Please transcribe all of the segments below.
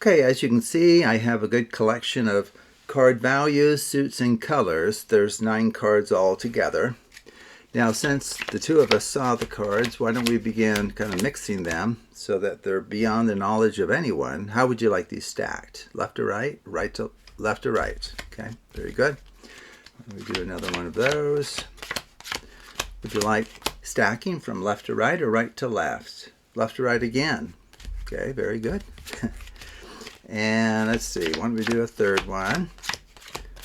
Okay, as you can see, I have a good collection of card values, suits, and colors. There's 9 cards all together. Now, since the two of us saw the cards, why don't we begin kind of mixing them so that they're beyond the knowledge of anyone. How would you like these stacked? Left to right, right to left to right. Okay, very good. Let me do another one of those. Would you like stacking from left to right or right to left? Left to right again. Okay, very good. And let's see, why don't we do a third one?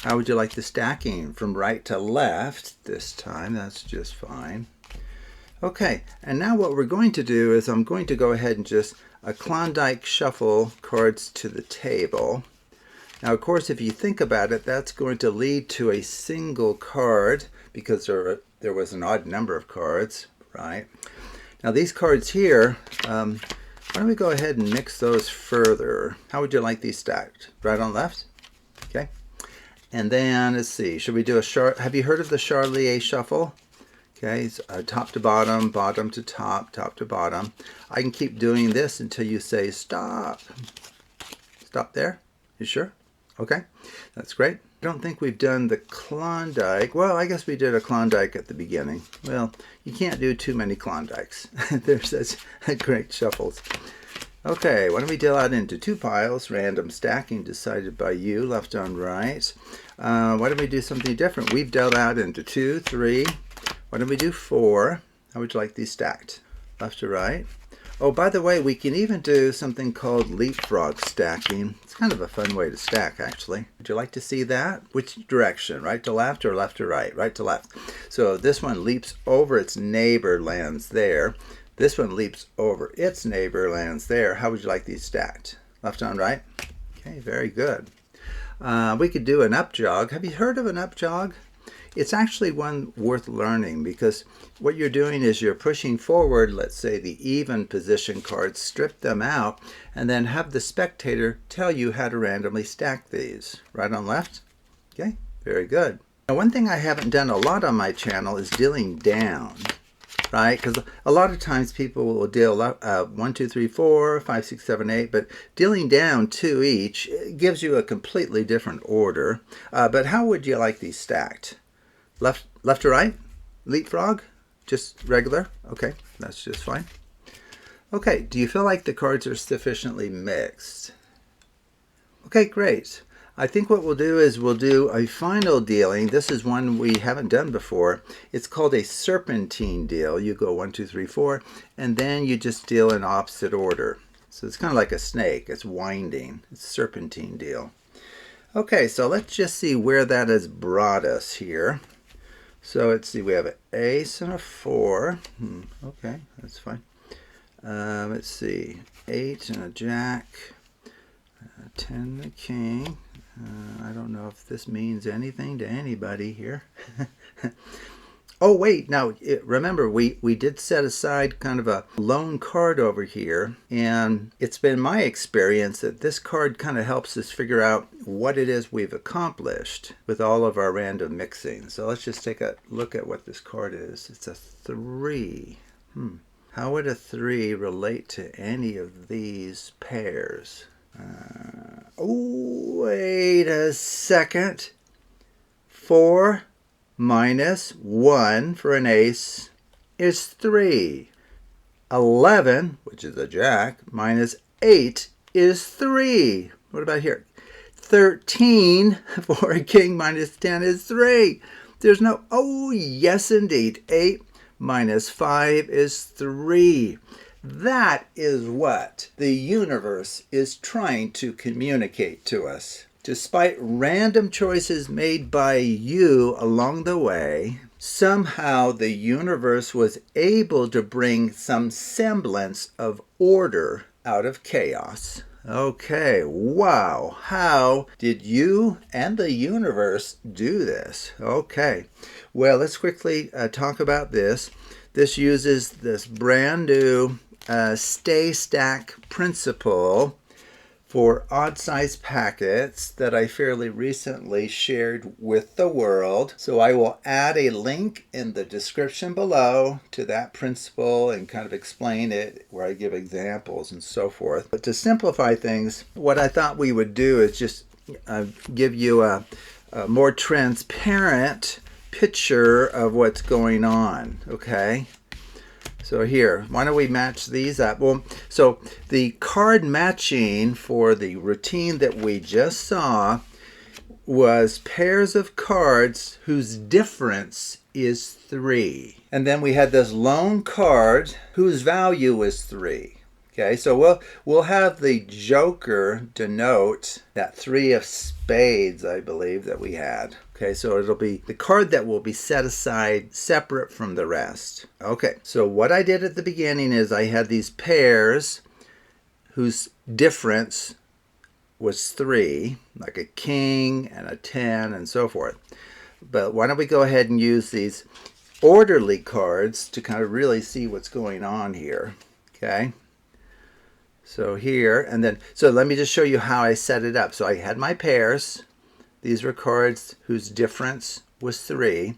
How would you like the stacking from right to left this time? That's just fine. Okay, and now what we're going to do is I'm going to go ahead and just Klondike shuffle cards to the table. Now, of course, if you think about it, that's going to lead to a single card because there was an odd number of cards, right? Now, these cards here, why don't we go ahead and mix those further? How would you like these stacked? Right on left? Okay. And then, let's see, should we do have you heard of the Charlier shuffle? Okay, it's top to bottom, bottom to top, top to bottom. I can keep doing this until you say stop. Stop there? You sure? Okay, that's great. I don't think we've done the Klondike. Well, I guess we did a Klondike at the beginning. Well, you can't do too many Klondikes. They're such great shuffles. Okay, why don't we deal out into 2 piles, random stacking decided by you, left on right. Why don't we do something different? We've dealt out into 2, 3. Why don't we do 4? How would you like these stacked? Left to right. Oh, by the way, we can even do something called leapfrog stacking. It's kind of a fun way to stack, actually. Would you like to see that? Which direction? Right to left or left to right? Right to left. So this one leaps over its neighbor, lands there. This one leaps over its neighbor, lands there. How would you like these stacked? Left on right? Okay, very good. We could do an up jog. Have you heard of an up jog? It's actually one worth learning because what you're doing is you're pushing forward, let's say the even position cards, strip them out, and then have the spectator tell you how to randomly stack these. Right on left? Okay, very good. Now, one thing I haven't done a lot on my channel is dealing down. Right? Because a lot of times people will deal 1, 2, 3, 4, 5, 6, 7, 8, but dealing down 2 each gives you a completely different order. But how would you like these stacked? Left to right? Leapfrog? Just regular? Okay, that's just fine. Okay, do you feel like the cards are sufficiently mixed? Okay, great. I think what we'll do is we'll do a final dealing. This is one we haven't done before. It's called a serpentine deal. You go 1, 2, 3, 4, and then you just deal in opposite order. So it's kind of like a snake. It's winding. It's a serpentine deal. Okay, so let's just see where that has brought us here. So let's see, we have an ace and a 4. Okay, that's fine. Let's see, 8 and a jack, 10 and a king. I don't know if this means anything to anybody here. Oh, wait, now remember, we did set aside kind of a lone card over here, and it's been my experience that this card kind of helps us figure out what it is we've accomplished with all of our random mixing. So let's just take a look at what this card is. It's a 3. How would a 3 relate to any of these pairs? Oh, wait a second. 4 minus 1 for an ace is 3. 11, which is a jack, minus 8 is 3. What about here? 13 for a king minus 10 is 3. There's no, oh yes indeed, 8 minus 5 is 3. That is what the universe is trying to communicate to us. Despite random choices made by you along the way, somehow the universe was able to bring some semblance of order out of chaos. Okay, wow, how did you and the universe do this? Okay, well, let's quickly talk about this. This uses this brand new stay stack principle for odd size packets that I fairly recently shared with the world. So I will add a link in the description below to that principle and kind of explain it, where I give examples and so forth. But to simplify things, what I thought we would do is just give you a more transparent picture of what's going on, okay? So here, why don't we match these up? Well, so the card matching for the routine that we just saw was pairs of cards whose difference is 3. And then we had this lone card whose value is 3. Okay, so we'll have the joker denote that 3 of spades, I believe, that we had. Okay, so it'll be the card that will be set aside separate from the rest. Okay, so what I did at the beginning is I had these pairs whose difference was 3, like a king and a 10 and so forth. But why don't we go ahead and use these orderly cards to kind of really see what's going on here. Okay. So here, and then, so let me just show you how I set it up. So I had my pairs. These were cards whose difference was 3.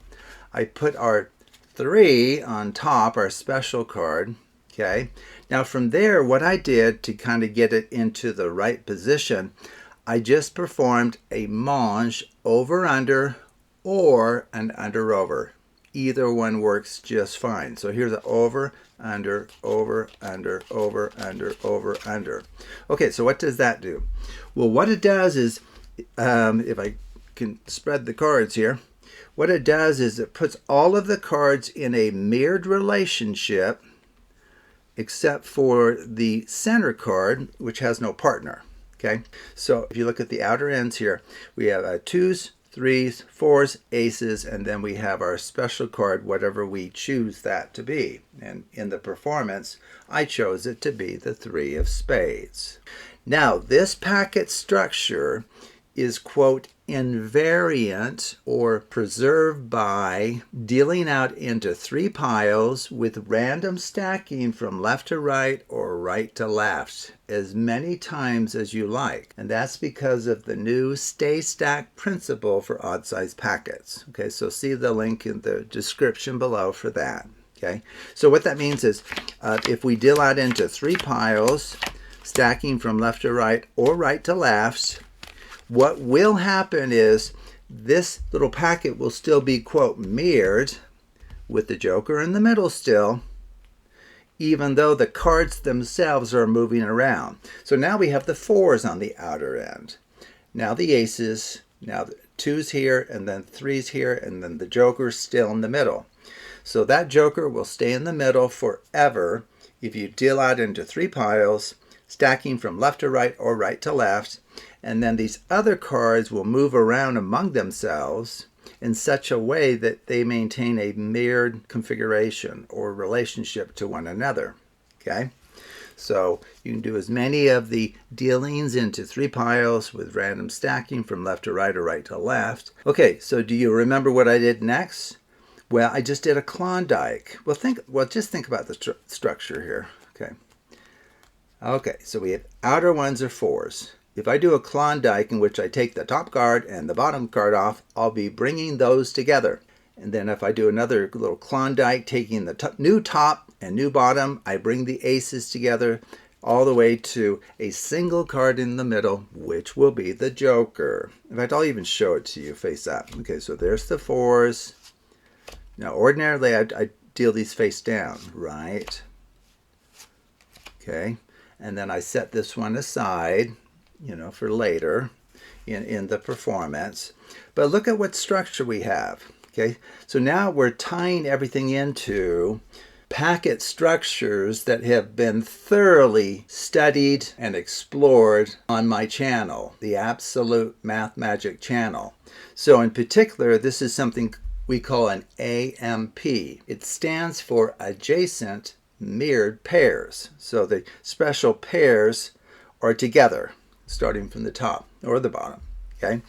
I put our 3 on top, our special card. Okay. Now from there, what I did to kind of get it into the right position, I just performed a mange over under or an under over. Either one works just fine. So here's an over, under, over, under, over, under, over, under. Okay, so what does that do? Well, what it does is, if I can spread the cards here, what it does is it puts all of the cards in a mirrored relationship, except for the center card, which has no partner. Okay, so if you look at the outer ends here, we have 2s, 3s, 4s, aces, and then we have our special card, whatever we choose that to be. And in the performance, I chose it to be the 3 of spades. Now, this packet structure is, quote, invariant or preserved by dealing out into 3 piles with random stacking from left to right or right to left as many times as you like. And that's because of the new stay stack principle for odd size packets. Okay, so see the link in the description below for that. Okay, so what that means is if we deal out into 3 piles, stacking from left to right or right to left, what will happen is this little packet will still be, quote, mirrored with the joker in the middle still, even though the cards themselves are moving around. So now we have the 4s on the outer end. Now the aces, now the 2s here, and then 3s here, and then the joker's still in the middle. So that joker will stay in the middle forever if you deal out into 3 piles, stacking from left to right or right to left. And then these other cards will move around among themselves in such a way that they maintain a mirrored configuration or relationship to one another. Okay, so you can do as many of the dealings into 3 piles with random stacking from left to right or right to left. Okay, so do you remember what I did next? Well, I just did a Klondike. Well, just think about the structure here. Okay, so we have outer ones are 4s. If I do a Klondike in which I take the top card and the bottom card off, I'll be bringing those together. And then if I do another little Klondike, taking the new top and new bottom, I bring the aces together all the way to a single card in the middle, which will be the joker. In fact, I'll even show it to you face up. Okay, so there's the 4s. Now, ordinarily, I deal these face down, right? Okay, and then I set this one aside, for later in the performance. But look at what structure we have. Okay, so now we're tying everything into packet structures that have been thoroughly studied and explored on my channel, the Absolute Math Magic channel. So in particular, this is something we call an AMP. It stands for adjacent mirrored pairs. So the special pairs are together, starting from the top or the bottom. Okay.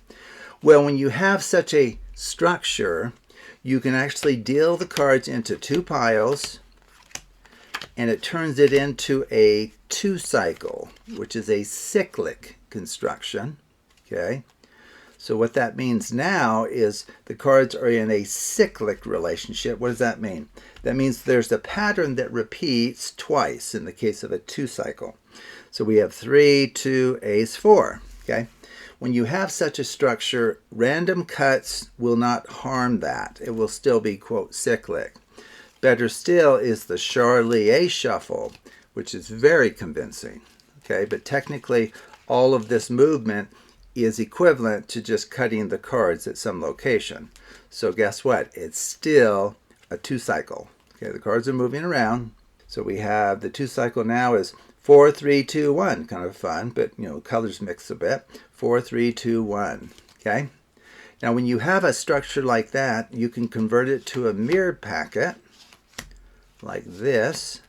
Well, when you have such a structure, you can actually deal the cards into 2 piles, and it turns it into a 2 cycle, which is a cyclic construction. Okay, so what that means now is the cards are in a cyclic relationship. What does that mean? That means there's a pattern that repeats twice in the case of a 2-cycle. So we have 3, 2, ace, 4. Okay, when you have such a structure, random cuts will not harm that. It will still be, quote, cyclic. Better still is the Charlier shuffle, which is very convincing. Okay, but technically all of this movement is equivalent to just cutting the cards at some location. So guess what? It's still a 2-cycle. Okay, the cards are moving around. So we have the 2-cycle now is 4, 3, 2, 1. Kind of fun, but colors mix a bit. 4, 3, 2, 1. Okay. Now when you have a structure like that, you can convert it to a mirrored packet like this.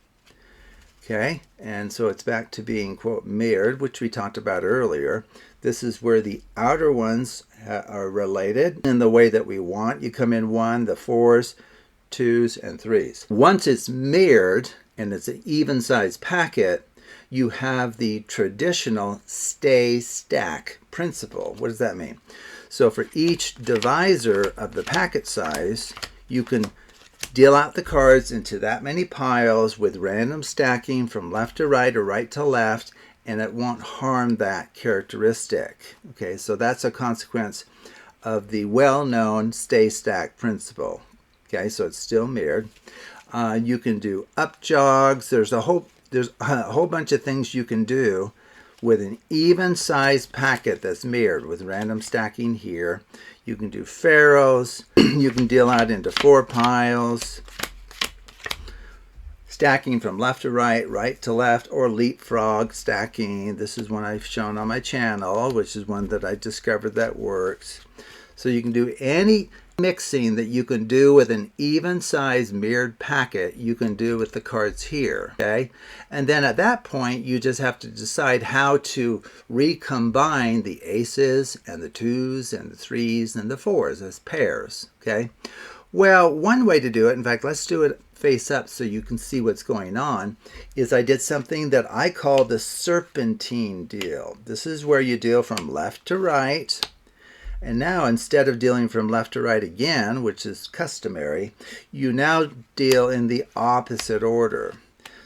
Okay, and so it's back to being, quote, mirrored, which we talked about earlier. This is where the outer ones are related in the way that we want. You come in 1, the 4s, 2s, and 3s. Once it's mirrored and it's an even size packet, you have the traditional stay stack principle. What does that mean? So for each divisor of the packet size, you can deal out the cards into that many piles with random stacking from left to right or right to left, and it won't harm that characteristic. Okay, so that's a consequence of the well-known stay stack principle. Okay, so it's still mirrored. You can do UpJogs. There's a whole bunch of things you can do with an even size packet that's mirrored with random stacking here. You can do pharaohs. You can deal out into 4 piles, stacking from left to right, right to left, or leapfrog stacking. This is one I've shown on my channel, which is one that I discovered that works. So you can do any mixing that you can do with an even size mirrored packet, you can do with the cards here. Okay, and then at that point you just have to decide how to recombine the aces and the 2s and the 3s and the 4s as pairs. Okay, well, one way to do it, in fact, let's do it face up so you can see what's going on, is I did something that I call the serpentine deal. This is where you deal from left to right. And now, instead of dealing from left to right again, which is customary, you now deal in the opposite order.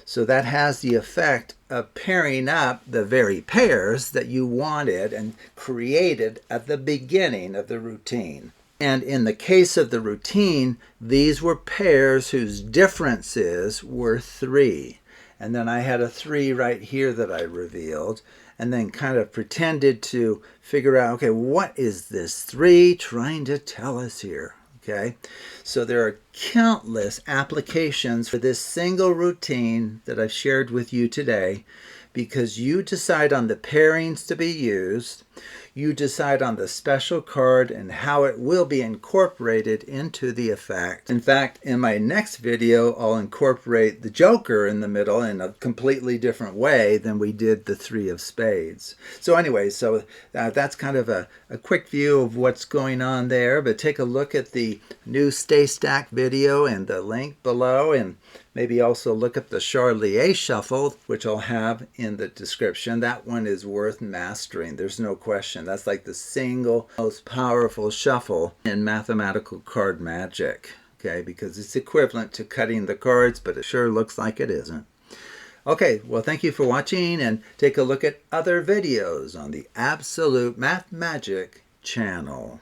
So that has the effect of pairing up the very pairs that you wanted and created at the beginning of the routine. And in the case of the routine, these were pairs whose differences were 3. And then I had a 3 right here that I revealed, and then kind of pretended to figure out, okay, what is this 3 trying to tell us here? Okay, so there are countless applications for this single routine that I've shared with you today, because you decide on the pairings to be used, you decide on the special card and how it will be incorporated into the effect. In fact, in my next video, I'll incorporate the Joker in the middle in a completely different way than we did the 3 of spades. So anyway, that's kind of a quick view of what's going on there, but take a look at the new Stay Stack video and the link below, and maybe also look up the Charlier shuffle, which I'll have in the description. That one is worth mastering. There's no question. That's like the single most powerful shuffle in mathematical card magic. Okay, because it's equivalent to cutting the cards, but it sure looks like it isn't. Okay, well, thank you for watching, and take a look at other videos on the Absolute Math Magic channel.